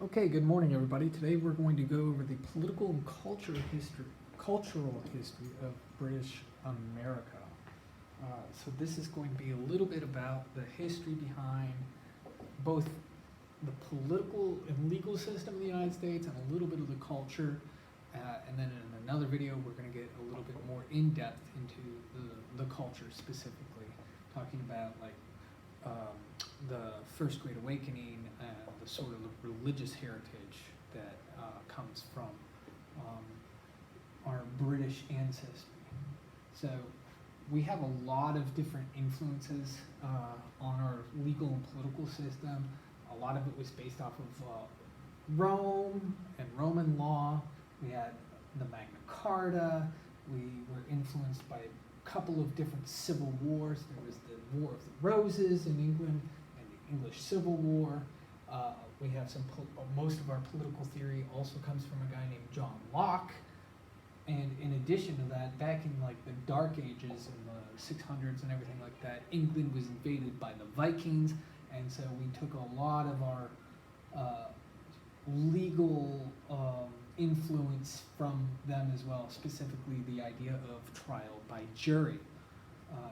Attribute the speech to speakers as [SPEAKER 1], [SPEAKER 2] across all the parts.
[SPEAKER 1] Okay, good morning, everybody. Today we're going to go over the political and cultural history of British America. So this is going to be a little bit about the history behind both the political and legal system of the United States and a little bit of the culture. And then in another video, we're going to get a little bit more in-depth into the culture specifically, talking about um, the First Great Awakening and the sort of religious heritage that comes from our British ancestry. So we have a lot of different influences on our legal and political system. A lot of it was based off of Rome and Roman law. We had the Magna Carta. We were influenced by a couple of different civil wars. There was the War of the Roses in England and the English Civil War. We have most of our political theory also comes from a guy named John Locke. And in addition to that, back in like the Dark Ages in the 600s and everything like that, England was invaded by the Vikings, and so we took a lot of our legal influence from them as well, specifically the idea of trial by jury.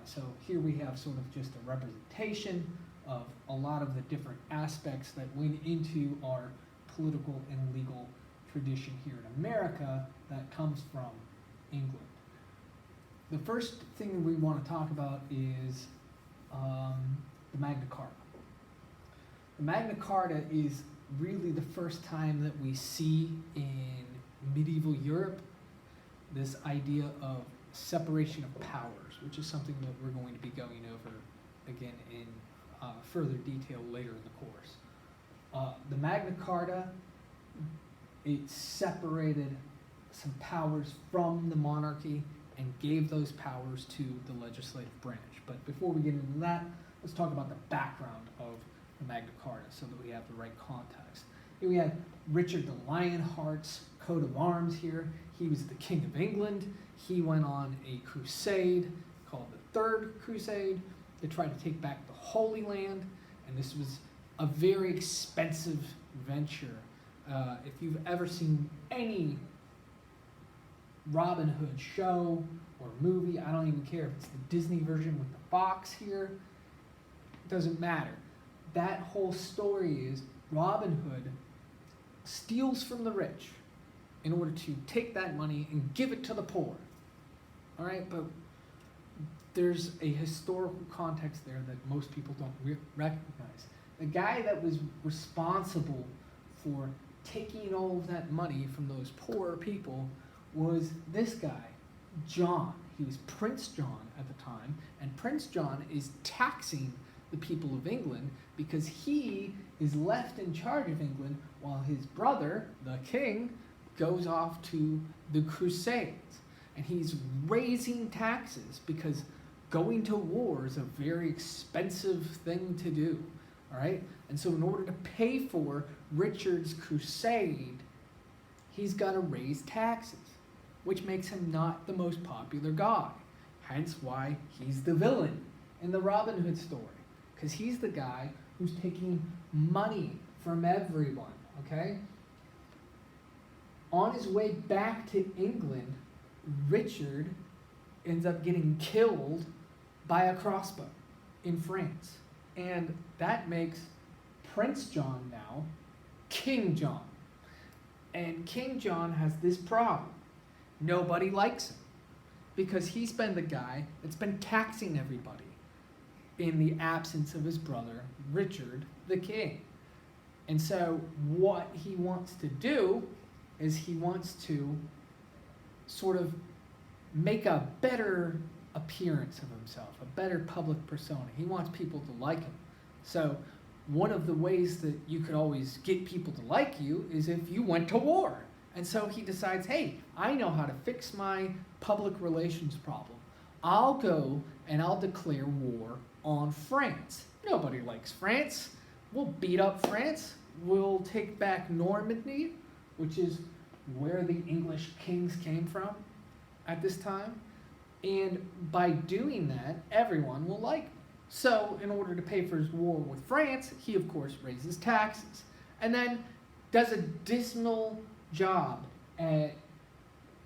[SPEAKER 1] So here we have sort of just a representation of a lot of the different aspects that went into our political and legal tradition here in America that comes from England. The first thing we want to talk about is the Magna Carta. The Magna Carta is really the first time that we see in medieval Europe this idea of separation of powers, which is something that we're going to be going over again in further detail later in the course. The Magna Carta, it separated some powers from the monarchy and gave those powers to the legislative branch. But before we get into that, let's talk about the background of the Magna Carta so that we have the right context. Here we have Richard the Lionheart's coat of arms here. He was the King of England. He went on a crusade called the Third Crusade to try to take back the Holy Land, and this was a very expensive venture. If you've ever seen any Robin Hood show or movie, I don't even care if it's the Disney version with the fox here, it doesn't matter. That whole story is Robin Hood steals from the rich in order to take that money and give it to the poor. All right, but there's a historical context there that most people don't recognize. The guy that was responsible for taking all of that money from those poor people was this guy, John. He was Prince John at the time, and Prince John is taxing the people of England because he is left in charge of England while his brother, the king, goes off to the Crusades. And he's raising taxes because going to war is a very expensive thing to do. All right? And so in order to pay for Richard's crusade, he's got to raise taxes, which makes him not the most popular guy. Hence why he's the villain in the Robin Hood story, because he's the guy who's taking money from everyone, okay? On his way back to England, Richard ends up getting killed by a crossbow in France. And that makes Prince John now King John. And King John has this problem. Nobody likes him because he's been the guy that's been taxing everybody in the absence of his brother, Richard the King. And so what he wants to do is he wants to sort of make a better appearance of himself, a better public persona. He wants people to like him. So one of the ways that you could always get people to like you is if you went to war. And so he decides, hey, I know how to fix my public relations problem. I'll go and I'll declare war on France. Nobody likes France. We'll beat up France. We'll take back Normandy, which is where the English kings came from at this time. And by doing that, everyone will like him. So in order to pay for his war with France, he of course raises taxes. And then does a dismal job at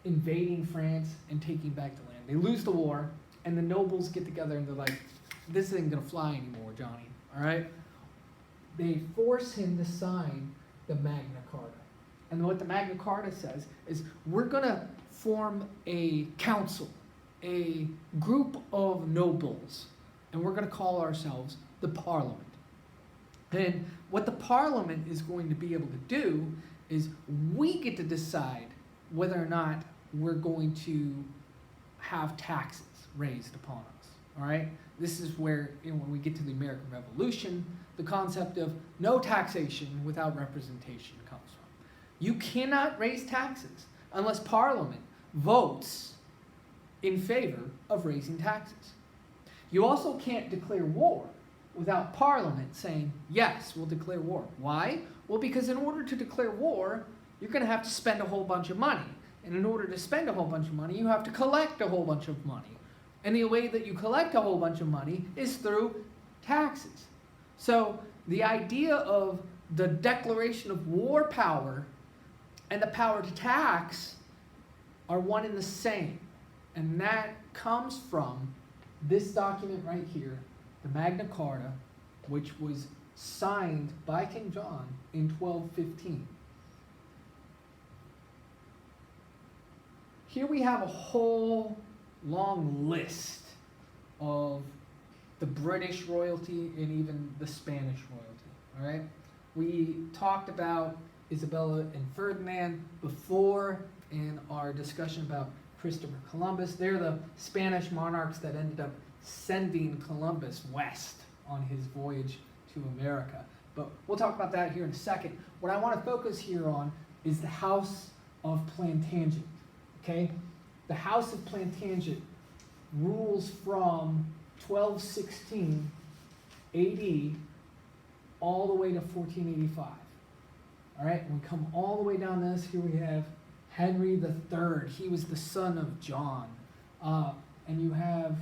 [SPEAKER 1] invading France and taking back the land. They lose the war, and the nobles get together and they're like, this isn't going to fly anymore, Johnny, all right? They force him to sign the Magna Carta. And what the Magna Carta says is, we're going to form a council, a group of nobles, and we're going to call ourselves the Parliament. And what the Parliament is going to be able to do is we get to decide whether or not we're going to have taxes raised upon us, all right? This is where, when we get to the American Revolution, the concept of no taxation without representation comes from. You cannot raise taxes unless Parliament votes in favor of raising taxes. You also can't declare war without Parliament saying, yes, we'll declare war. Why? Well, because in order to declare war, you're going to have to spend a whole bunch of money. And in order to spend a whole bunch of money, you have to collect a whole bunch of money. And the way that you collect a whole bunch of money is through taxes. So the idea of the declaration of war power and the power to tax are one and the same. And that comes from this document right here, the Magna Carta, which was signed by King John in 1215. Here we have a whole long list of the British royalty and even the Spanish royalty, all right? We talked about Isabella and Ferdinand before in our discussion about Christopher Columbus. They're the Spanish monarchs that ended up sending Columbus west on his voyage to America. But we'll talk about that here in a second. What I want to focus here on is the House of Plantagenet, okay? The House of Plantagenet rules from 1216 AD all the way to 1485. All right, when we come all the way down this, here we have Henry III. He was the son of John. And you have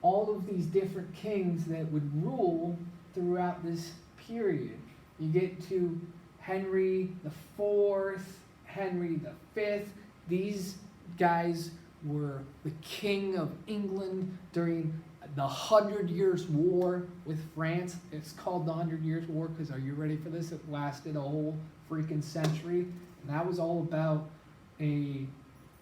[SPEAKER 1] all of these different kings that would rule throughout this period. You get to Henry IV, Henry V. These guys were the king of England during the 100 Years' War with France. It's called the 100 Years' War because, are you ready for this? It lasted a whole freaking century. And that was all about a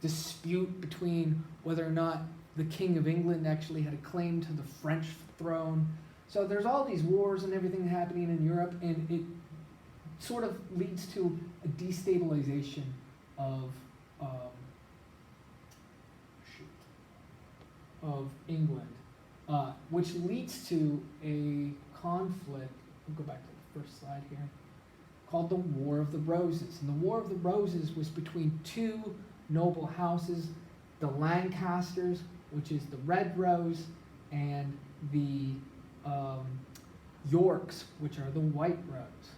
[SPEAKER 1] dispute between whether or not the King of England actually had a claim to the French throne. So there's all these wars and everything happening in Europe, and it sort of leads to a destabilization of England, which leads to a conflict. We'll go back to the first slide here, called the War of the Roses. And the War of the Roses was between two noble houses, the Lancasters, which is the Red Rose, and the Yorks, which are the White Rose.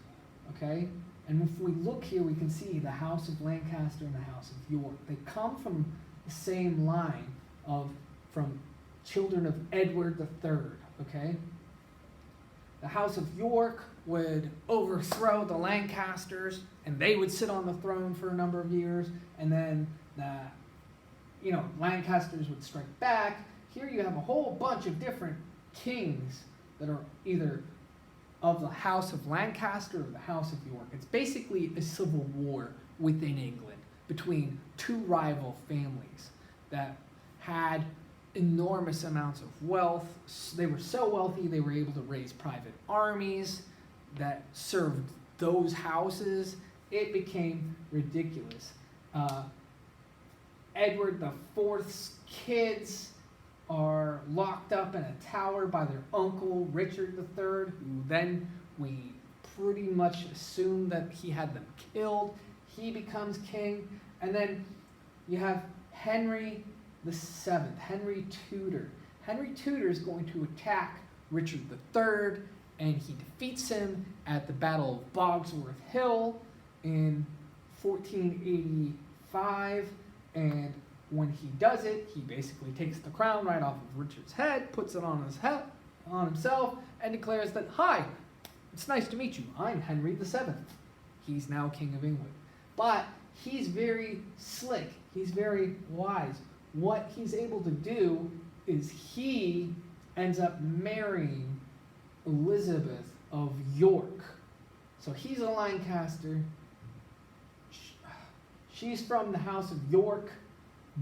[SPEAKER 1] Okay? And if we look here, we can see the House of Lancaster and the House of York. They come from the same line from children of Edward III. Okay? The House of York would overthrow the Lancasters, and they would sit on the throne for a number of years, and then the Lancasters would strike back. Here you have a whole bunch of different kings that are either of the House of Lancaster or the House of York. It's basically a civil war within England between two rival families that had enormous amounts of wealth. They were so wealthy they were able to raise private armies that served those houses. It became ridiculous. Edward IV's kids are locked up in a tower by their uncle, Richard III, who then we pretty much assume that he had them killed. He becomes king. And then you have Henry VII, Henry Tudor. Henry Tudor is going to attack Richard III, and he defeats him at the Battle of Bogsworth Hill in 1485. And when he does it, he basically takes the crown right off of Richard's head, puts it on himself, and declares that, "Hi, it's nice to meet you. I'm Henry VII." He's now King of England. But he's very slick. He's very wise. What he's able to do is he ends up marrying Elizabeth of York. So he's a Lancaster. She's from the House of York.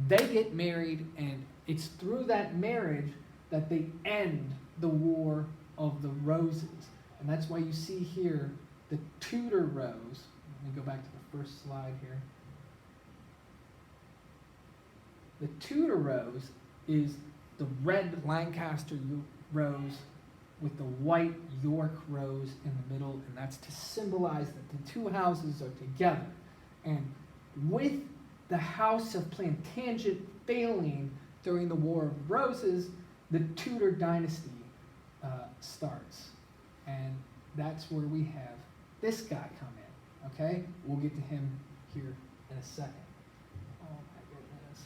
[SPEAKER 1] They get married, and it's through that marriage that they end the War of the Roses. And that's why you see here the Tudor Rose. Let me go back to the first slide here. The Tudor Rose is the red Lancaster rose with the white York rose in the middle, and that's to symbolize that the two houses are together. And with the House of Plantagenet failing during the War of Roses, the Tudor dynasty starts. And that's where we have this guy come in, okay? We'll get to him here in a second. Oh my goodness.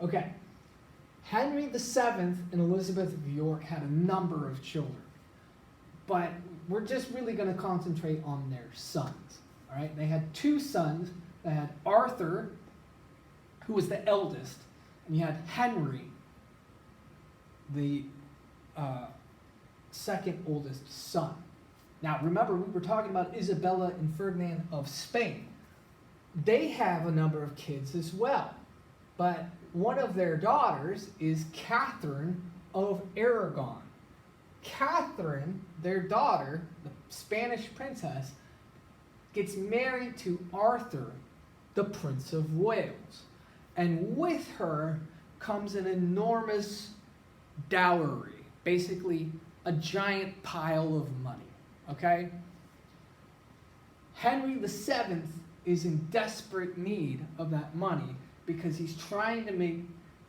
[SPEAKER 1] Okay. Henry VII and Elizabeth of York had a number of children, but we're just really going to concentrate on their sons. All right, they had two sons. They had Arthur, who was the eldest, and you had Henry, the second oldest son. Now, remember, we were talking about Isabella and Ferdinand of Spain. They have a number of kids as well, but one of their daughters is Catherine of Aragon. Catherine, their daughter, the Spanish princess, gets married to Arthur, the Prince of Wales. And with her comes an enormous dowry, basically a giant pile of money, okay? Henry VII is in desperate need of that money because he's trying to make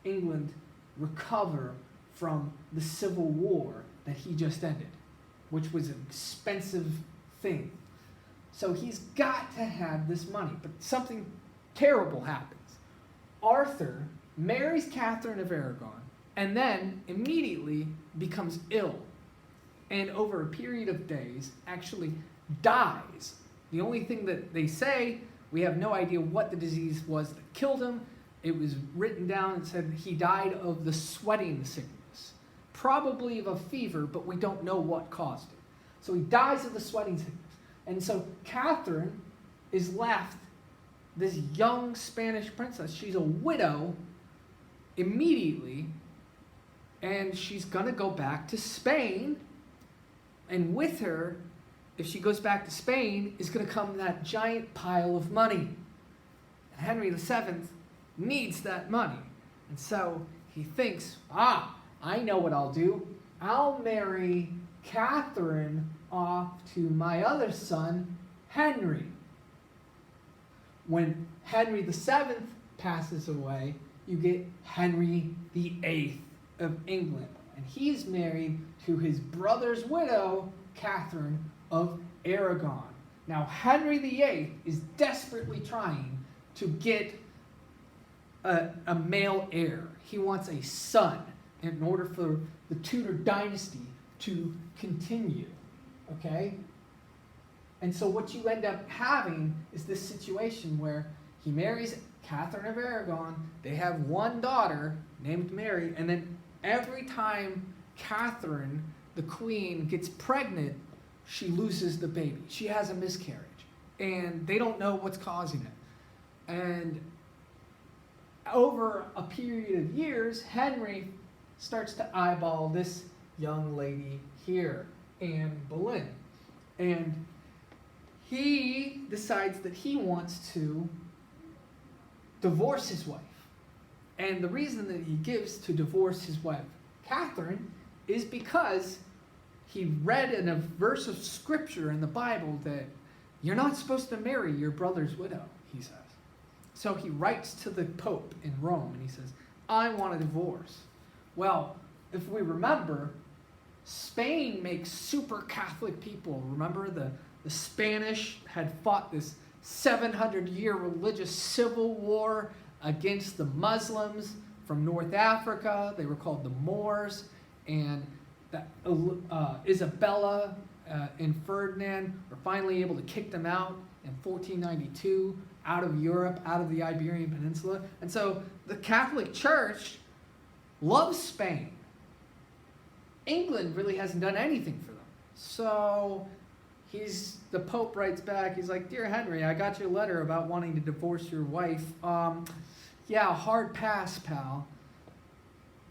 [SPEAKER 1] England recover from the Civil War that he just ended, which was an expensive thing. So he's got to have this money, but something terrible happens. Arthur marries Catherine of Aragon and then immediately becomes ill, and over a period of days actually dies. The only thing that they say, we have no idea what the disease was that killed him. It was written down and said he died of the sweating sickness, probably of a fever, but we don't know what caused it. So he dies of the sweating sickness. And so Catherine is left, this young Spanish princess. She's a widow immediately, and she's going to go back to Spain. And with her, if she goes back to Spain, is going to come that giant pile of money. And Henry VII needs that money. And so he thinks, I know what I'll do. I'll marry Catherine off to my other son, Henry. When Henry VII passes away, you get Henry VIII of England. And he's married to his brother's widow, Catherine of Aragon. Now, Henry VIII is desperately trying to get a male heir. He wants a son in order for the Tudor dynasty to continue. Okay? And so what you end up having is this situation where he marries Catherine of Aragon. They have one daughter named Mary, and then every time Catherine, the queen, gets pregnant, she loses the baby. She has a miscarriage, and they don't know what's causing it. And over a period of years, Henry starts to eyeball this young lady here, Anne Boleyn. And he decides that he wants to divorce his wife. And the reason that he gives to divorce his wife, Catherine, is because he read in a verse of scripture in the Bible that you're not supposed to marry your brother's widow, he says. So he writes to the Pope in Rome and he says, I want a divorce. Well, if we remember, Spain makes super Catholic people. Remember, the Spanish had fought this 700-year religious civil war against the Muslims from North Africa. They were called the Moors. And that Isabella and Ferdinand are finally able to kick them out in 1492 out of Europe, out of the Iberian Peninsula. And so the Catholic Church loves Spain. England really hasn't done anything for them. So the Pope writes back, he's like, "Dear Henry, I got your letter about wanting to divorce your wife. Yeah, hard pass, pal."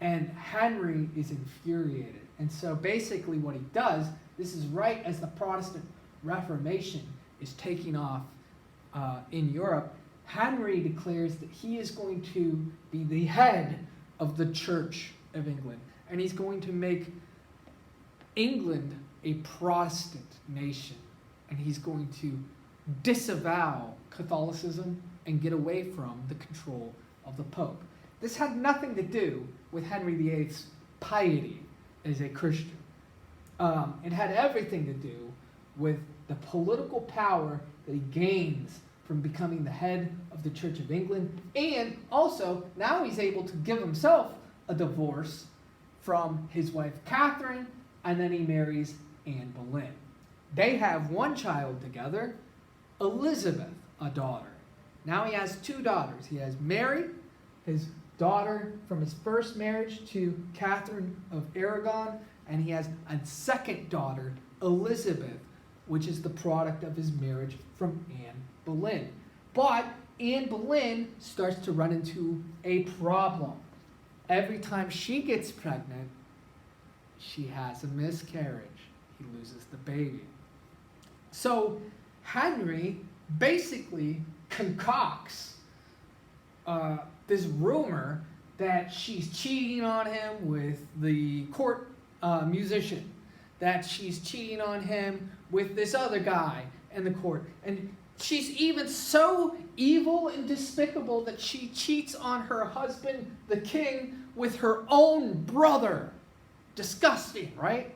[SPEAKER 1] And Henry is infuriated. And so basically what he does, this is right as the Protestant Reformation is taking off in Europe, Henry declares that he is going to be the head of the Church of England. And he's going to make England a Protestant nation. And he's going to disavow Catholicism and get away from the control of the Pope. This had nothing to do with Henry VIII's piety as a Christian. It had everything to do with the political power that he gains from becoming the head of the Church of England, and also now he's able to give himself a divorce from his wife Catherine, and then he marries Anne Boleyn. They have one child together, Elizabeth, a daughter. Now he has two daughters. He has Mary, his daughter from his first marriage to Catherine of Aragon, and he has a second daughter, Elizabeth, which is the product of his marriage from Anne Boleyn. But Anne Boleyn starts to run into a problem. Every time she gets pregnant, she has a miscarriage. He loses the baby. So Henry basically concocts this rumor that she's cheating on him with the court musician, that she's cheating on him with this other guy in the court. And she's even so evil and despicable that she cheats on her husband, the king, with her own brother. Disgusting, right?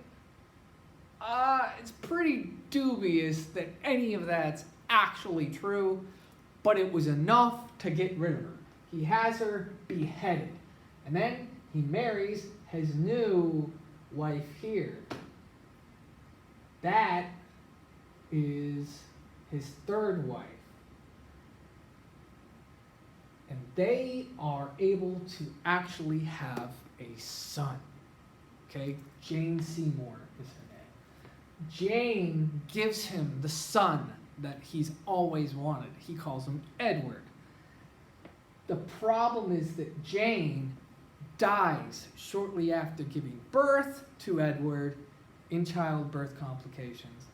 [SPEAKER 1] It's pretty dubious that any of that's actually true, but it was enough to get rid of her. He has her beheaded. And then he marries his new wife here. That is his third wife. And they are able to actually have a son. Okay? Jane Seymour is her name. Jane gives him the son that he's always wanted. He calls him Edward. The problem is that Jane dies shortly after giving birth to Edward in childbirth complications.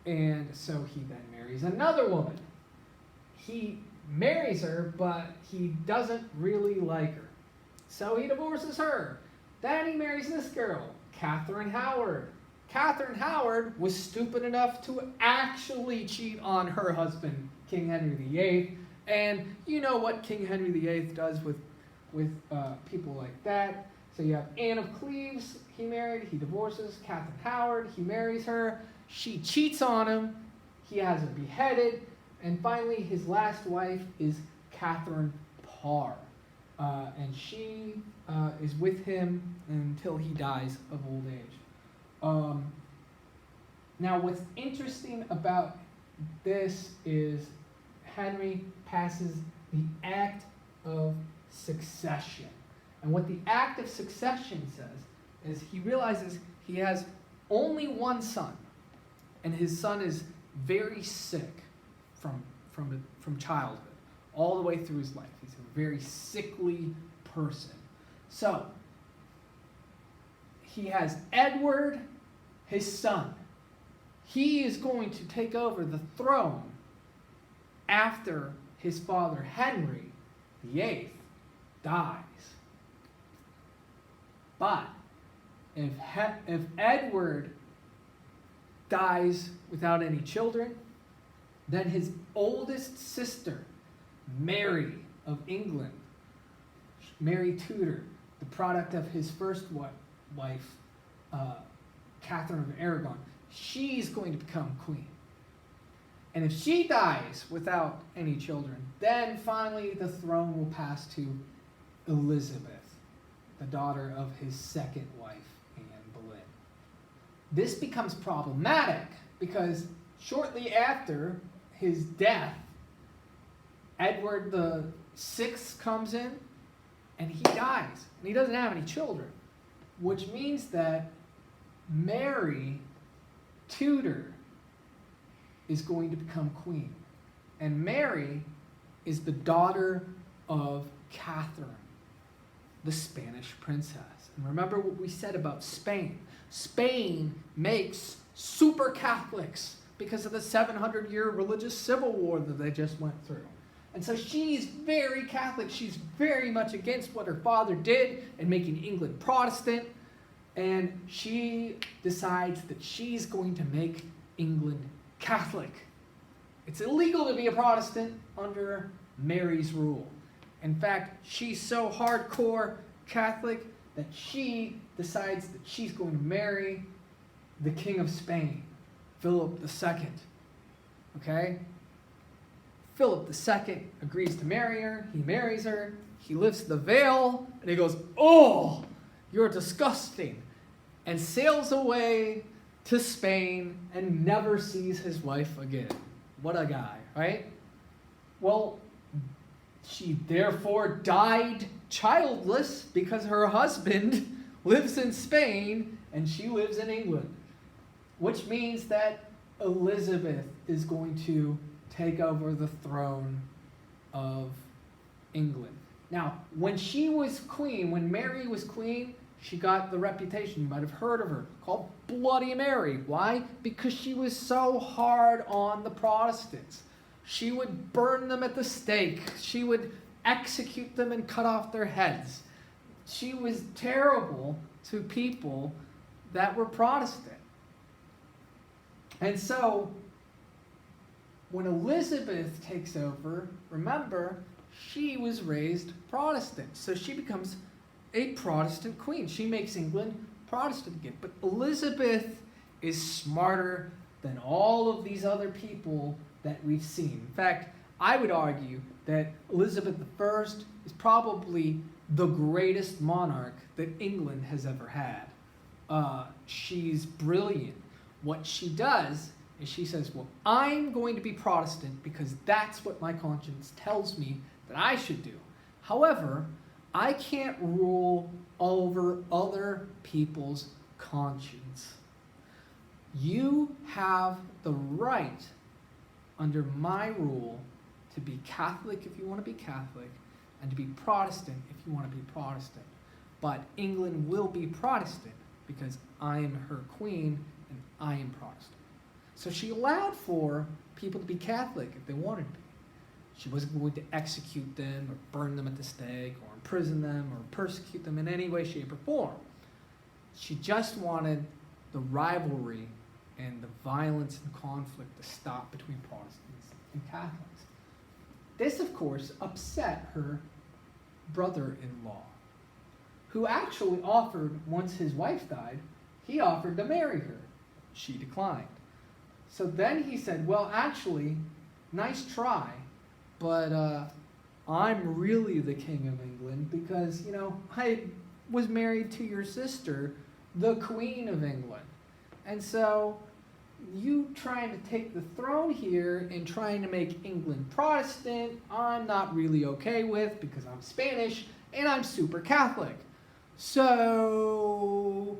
[SPEAKER 1] And so he then marries another woman. He marries her, but he doesn't really like her. So he divorces her. Then he marries this girl, Catherine Howard. Catherine Howard was stupid enough to actually cheat on her husband, King Henry VIII. And you know what King Henry VIII does with people like that. So you have Anne of Cleves, he married, he divorces. Catherine Howard, he marries her. She cheats on him. He has her beheaded. And finally, his last wife is Catherine Parr. And she is with him until he dies of old age. Now, what's interesting about this is Henry passes the Act of Succession. And what the Act of Succession says is he realizes he has only one son, and his son is very sick from childhood all the way through his life. He's a very sickly person. So he has Edward, his son. He is going to take over the throne after his father Henry VIII dies. But if Edward dies without any children, then his oldest sister, Mary of England, Mary Tudor, the product of his first wife, Catherine of Aragon, she's going to become queen. And if she dies without any children, then finally the throne will pass to Elizabeth, the daughter of his second wife, Anne this becomes problematic because shortly after his death, Edward the Sixth comes in and he dies. And he doesn't have any children, which means that Mary Tudor is going to become queen. And Mary is the daughter of Catherine, the Spanish princess. And remember what we said about Spain. Spain makes super Catholics because of the 700-year religious civil war that they just went through. And so she's very Catholic. She's very much against what her father did in making England Protestant. And she decides that she's going to make England Catholic. It's illegal to be a Protestant under Mary's rule. In fact, she's so hardcore Catholic that she decides that she's going to marry the King of Spain, Philip II. Okay? Philip II agrees to marry her. He marries her. He lifts the veil, and he goes, "Oh, you're disgusting," and sails away to Spain and never sees his wife again. What a guy, right? Well, she therefore died childless because her husband lives in Spain and she lives in England, which means that Elizabeth is going to take over the throne of England. Now, when she was queen, when Mary was queen, she got the reputation, you might have heard of her, called Bloody Mary. Why? Because she was so hard on the Protestants. She would burn them at the stake. She would execute them and cut off their heads. She was terrible to people that were Protestant. And so, when Elizabeth takes over, remember, she was raised Protestant. So she becomes a Protestant queen. She makes England Protestant again. But Elizabeth is smarter than all of these other people that we've seen. In fact, I would argue that Elizabeth I is probably the greatest monarch that England has ever had. She's brilliant. What she does is she says, well, I'm going to be Protestant because that's what my conscience tells me that I should do. However, I can't rule over other people's conscience. You have the right, under my rule, to be Catholic if you want to be Catholic, and to be Protestant if you want to be Protestant. But England will be Protestant because I am her queen and I am Protestant. So she allowed for people to be Catholic if they wanted to be. She wasn't going to execute them or burn them at the stake or imprison them or persecute them in any way, shape, or form. She just wanted the rivalry and the violence and conflict to stop between Protestants and Catholics. This, of course, upset her brother-in-law, who actually offered, once his wife died, he offered to marry her. She declined. So then he said, well, actually, nice try, but I'm really the king of England because, I was married to your sister, the Queen of England. And so you trying to take the throne here and trying to make England Protestant, I'm not really okay with because I'm Spanish and I'm super Catholic. So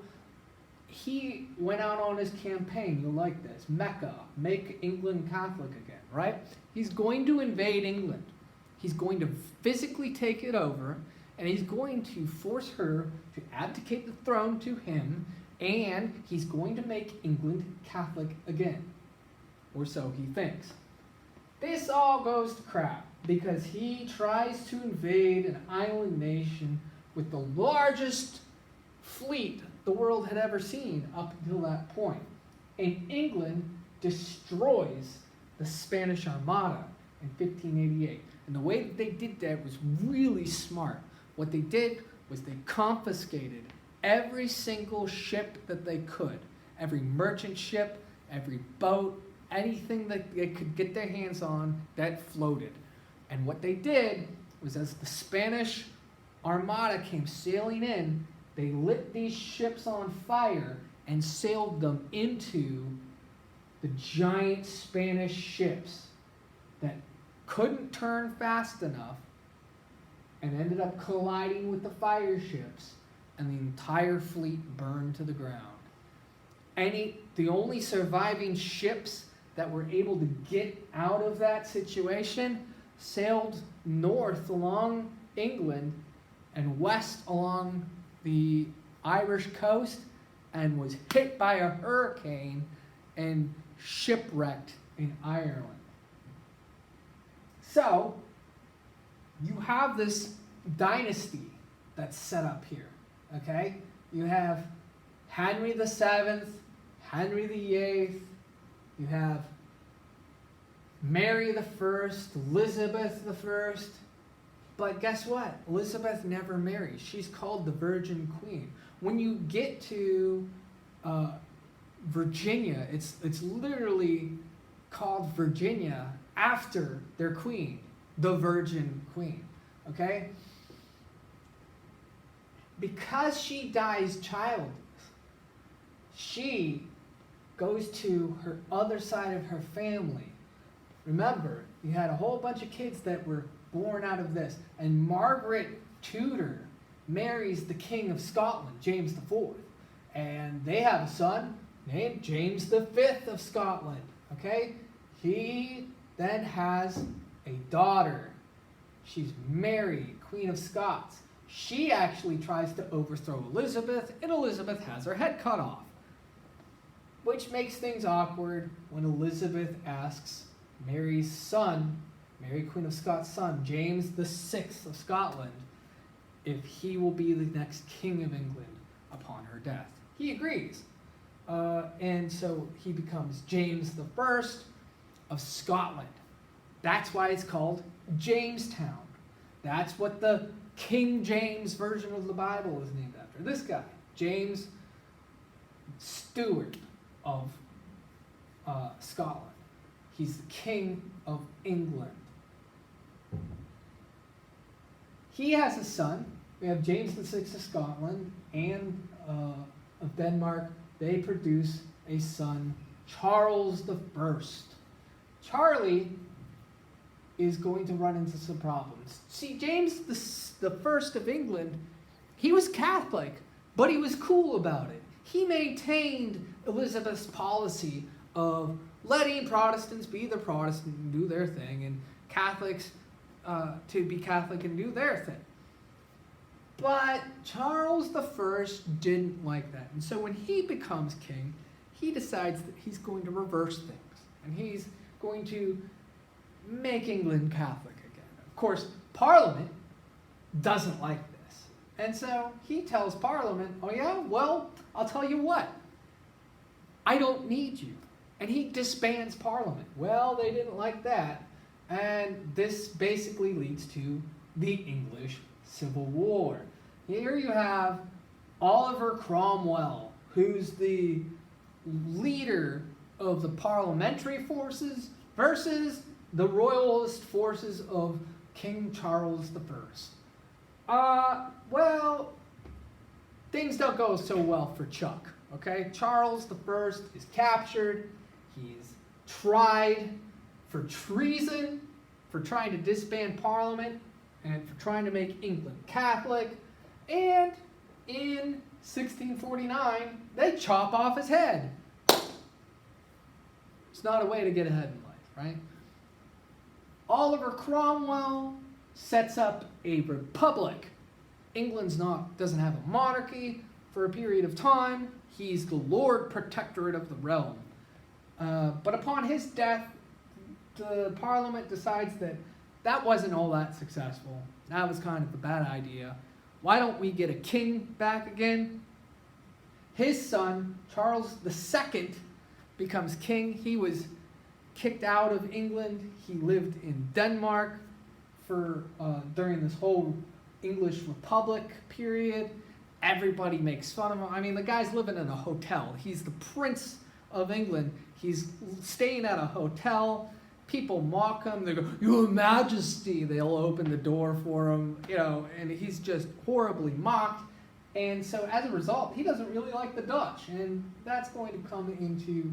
[SPEAKER 1] he went out on his campaign, you'll like this, Mecca, make England Catholic again, right? He's going to invade England. He's going to physically take it over, and he's going to force her to abdicate the throne to him, and he's going to make England Catholic again. Or so he thinks. This all goes to crap because he tries to invade an island nation with the largest fleet the world had ever seen up until that point. And England destroys the Spanish Armada in 1588. And the way that they did that was really smart. What they did was they confiscated every single ship that they could. Every merchant ship, every boat, anything that they could get their hands on that floated. And what they did was as the Spanish Armada came sailing in, they lit these ships on fire and sailed them into the giant Spanish ships that couldn't turn fast enough and ended up colliding with the fire ships, and the entire fleet burned to the ground. The only surviving ships that were able to get out of that situation sailed north along England and west along the Irish coast and was hit by a hurricane and shipwrecked in Ireland. So, you have this dynasty that's set up here, okay? You have Henry VII, Henry VIII, you have Mary I, Elizabeth I, but guess what? Elizabeth never married. She's called the Virgin Queen. When you get to Virginia, it's literally called Virginia after their queen, the Virgin Queen, okay? Because she dies childless, she goes to her other side of her family. Remember, you had a whole bunch of kids that were born out of this, and Margaret Tudor marries the King of Scotland, James IV, and they have a son named James V of Scotland, okay? He then has a daughter. She's Mary, Queen of Scots. She actually tries to overthrow Elizabeth, and Elizabeth has her head cut off, which makes things awkward when Elizabeth asks Mary's son, Mary, Queen of Scots' son, James VI of Scotland, if he will be the next king of England upon her death. He agrees. And so he becomes James I of Scotland. That's why it's called Jamestown. That's what the King James version of the Bible is named after. This guy, James Stewart of Scotland. He's the King of England. He has a son. We have James VI of Scotland and of Denmark. They produce a son, Charles I. Charlie is going to run into some problems. See, James the First of England, he was Catholic, but he was cool about it. He maintained Elizabeth's policy of letting Protestants be the Protestant and do their thing, and Catholics to be Catholic and do their thing. But Charles I didn't like that. And so when he becomes king, he decides that he's going to reverse things. And he's going to make England Catholic again. Of course, Parliament doesn't like this. And so he tells Parliament, oh yeah, well, I'll tell you what. I don't need you. And he disbands Parliament. Well, they didn't like that. And this basically leads to the English Civil War. Here you have Oliver Cromwell, who's the leader of the parliamentary forces versus the royalist forces of King Charles I. Well, things don't go so well for Chuck, okay? Charles I is captured. He's tried for treason, for trying to disband Parliament, and for trying to make England Catholic. And in 1649, they chop off his head. It's not a way to get ahead in life, right? Oliver Cromwell sets up a republic. England's doesn't have a monarchy for a period of time. He's the Lord Protectorate of the realm. But upon his death, the Parliament decides that wasn't all that successful. That was kind of a bad idea. Why don't we get a king back again? His son, Charles II, becomes king. He was kicked out of England. He lived in Denmark during this whole English Republic period. Everybody makes fun of him. I mean, the guy's living in a hotel. He's the Prince of England. He's staying at a hotel. People mock him. They go, "Your Majesty." They'll open the door for him, and he's just horribly mocked. And so as a result, he doesn't really like the Dutch, and that's going to come into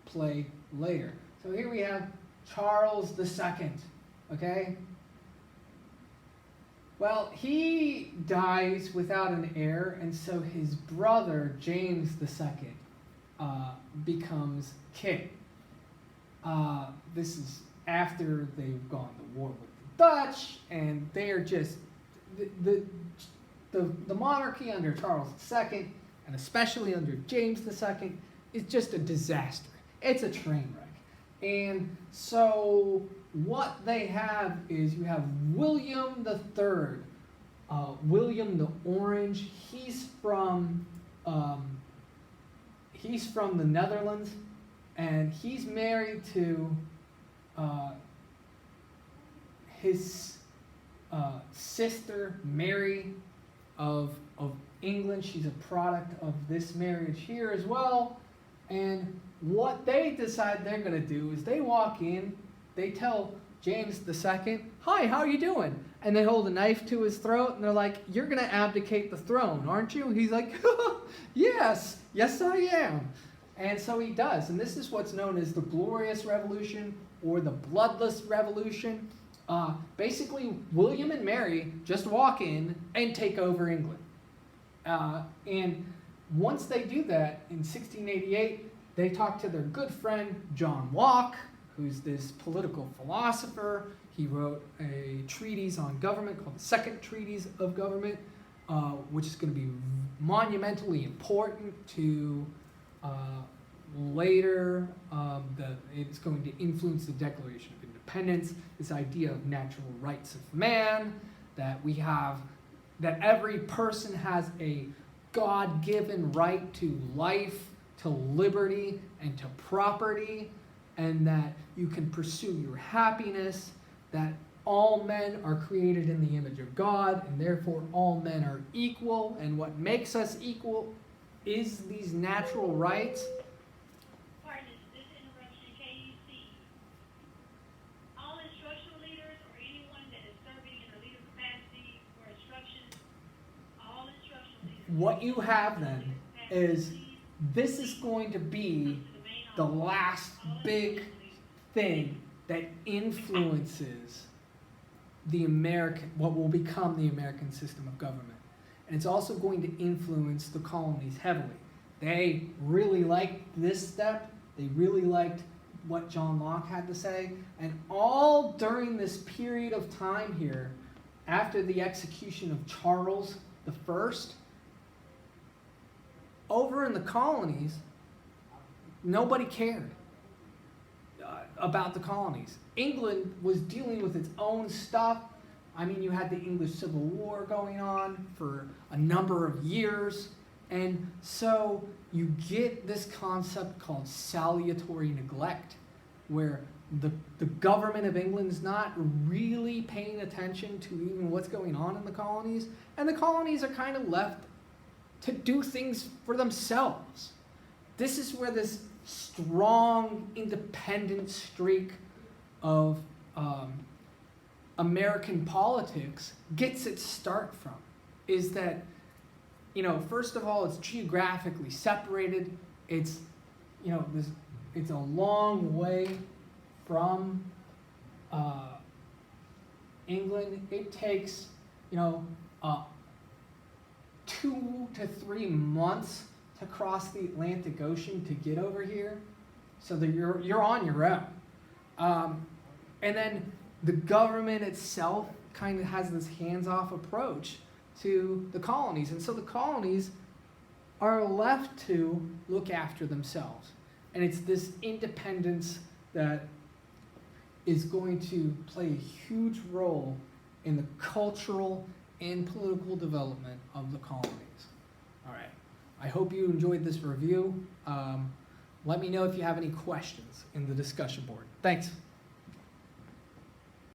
[SPEAKER 1] play later. So here we have Charles II, okay? Well, he dies without an heir, and so his brother, James II, becomes king. This is after they've gone to war with the Dutch, and they are just, the monarchy under Charles II, and especially under James II, is just a disaster. It's a train wreck. And so what they have is you have William III, William the Orange. He's from the Netherlands, and he's married to his sister Mary of England. She's a product of this marriage here as well. And what they decide they're going to do is they walk in, they tell James II, "Hi, how are you doing?" And they hold a knife to his throat, and they're like, "You're going to abdicate the throne, aren't you?" He's like, yes I am. And so he does. And this is what's known as the Glorious Revolution or the Bloodless Revolution. Basically, William and Mary just walk in and take over England. And once they do that, in 1688, they talk to their good friend John Locke, who's this political philosopher. He wrote a treatise on government called the Second Treatise of Government, which is going to be monumentally important to later. It's going to influence the Declaration of Independence, this idea of natural rights of man, that we have, that every person has a God-given right to life, to liberty, and to property, and that you can pursue your happiness, that all men are created in the image of God, and therefore all men are equal, and what makes us equal is these natural rights.
[SPEAKER 2] Pardon this interruption, KUC. All instructional leaders or anyone that is serving in a leader capacity or instructions, all instructional leaders.
[SPEAKER 1] What you have then is, this is going to be the last big thing that influences the American, what will become the American system of government. And it's also going to influence the colonies heavily. They really liked this step. They really liked what John Locke had to say. And all during this period of time here, after the execution of Charles I, over in the colonies, nobody cared about the colonies. England was dealing with its own stuff. I mean, you had the English Civil War going on for a number of years. And so you get this concept called salutary neglect, where the government of England is not really paying attention to even what's going on in the colonies. And the colonies are kind of left to do things for themselves. This is where this strong, independent streak of American politics gets its start from. Is that, first of all, it's geographically separated. It's, it's a long way from England. It takes, 2 to 3 months to cross the Atlantic Ocean to get over here, so that you're on your own. And then the government itself kind of has this hands-off approach to the colonies, and so the colonies are left to look after themselves. And it's this independence that is going to play a huge role in the cultural and political development of the colonies. All right. I hope you enjoyed this review. Let me know if you have any questions in the discussion board. Thanks.